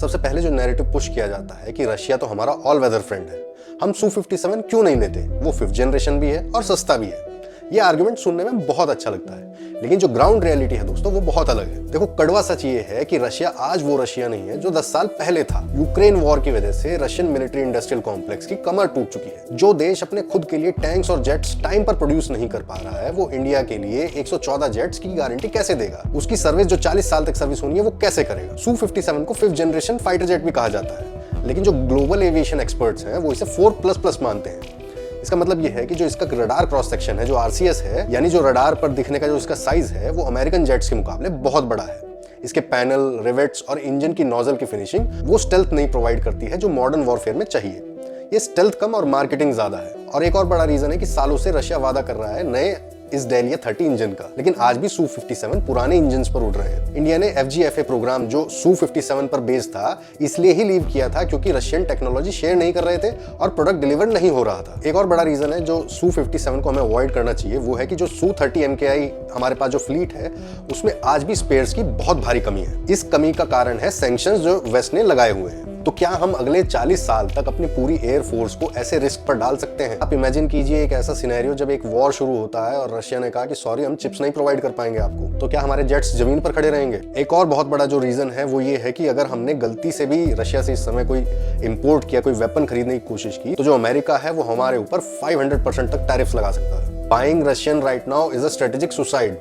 सबसे पहले जो नैरेटिव पुश किया जाता है कि रशिया तो हमारा ऑल वेदर फ्रेंड है, हम Su-57 क्यों नहीं लेते, वो 5th जनरेशन भी है और सस्ता भी है। ये आर्गुमेंट सुनने में बहुत अच्छा लगता है, लेकिन जो ग्राउंड रियलिटी है दोस्तों वो बहुत अलग है। देखो, कड़वा सच ये है कि रशिया आज वो रशिया नहीं है जो 10 साल पहले था। यूक्रेन वॉर की वजह से रशियन मिलिट्री इंडस्ट्रियल कॉम्प्लेक्स की कमर टूट चुकी है। जो देश अपने खुद के लिए टैंक्स और जेट्स टाइम पर प्रोड्यूस नहीं कर पा रहा है, वो इंडिया के लिए 114 जेट्स की गारंटी कैसे देगा? उसकी सर्विस जो 40 साल तक सर्विस होनी है वो कैसे करेगा? Su-57 को 5th जनरेशन फाइटर जेट भी कहा जाता है, लेकिन जो ग्लोबल एविएशन एक्सपर्ट्स हैं वो इसे 4++ मानते हैं। इसका मतलब यह है कि जो इसका रडार क्रॉस सेक्शन है, जो RCS है, यानी जो रडार पर दिखने का जो इसका साइज है, वो अमेरिकन जेट्स के मुकाबले बहुत बड़ा है। इसके पैनल, रिवेट्स और इंजन की नोजल की फिनिशिंग वो स्टेल्थ नहीं प्रोवाइड करती है जो मॉडर्न वॉरफेयर में चाहिए। ये स्टेल्थ कम और मार्केटिंग ज्यादा है। और एक और बड़ा रीजन है कि सालों से रशिया वादा कर रहा है नए इसडेलिया 30 इंजन का, लेकिन आज भी Su-57 पुराने इंजन पर उड़ रहे हैं। इंडिया ने FGFA प्रोग्राम जो Su-57 पर बेस्ड था इसलिए ही लीव किया था क्योंकि रशियन टेक्नोलॉजी शेयर नहीं कर रहे थे और प्रोडक्ट डिलीवर नहीं हो रहा था। एक और बड़ा रीजन है जो Su-57 को हमें अवॉइड करना चाहिए, वो है कि जो Su-30 MKI हमारे पास जो फ्लीट है उसमें आज भी स्पेयर्स की बहुत भारी कमी है। इस कमी का कारण है सैंक्शंस जो वेस्ट ने लगाए हुए हैं। तो क्या हम अगले 40 साल तक अपनी पूरी एयर फोर्स को ऐसे रिस्क पर डाल सकते हैं? आप इमेजिन कीजिए एक ऐसा सिनेरियो जब एक वॉर शुरू होता है और रशिया ने कहा कि सॉरी, हम चिप्स नहीं प्रोवाइड कर पाएंगे आपको। तो क्या हमारे जेट्स जमीन पर खड़े रहेंगे? एक और बहुत बड़ा जो रीजन है वो ये है कि अगर हमने गलती से भी रशिया से इस समय कोई इंपोर्ट किया, कोई वेपन खरीदने की कोशिश की, तो जो अमेरिका है वो हमारे ऊपर 500% तक टैरिफ्स लगा सकता है। Buying Russian right now is a strategic suicide.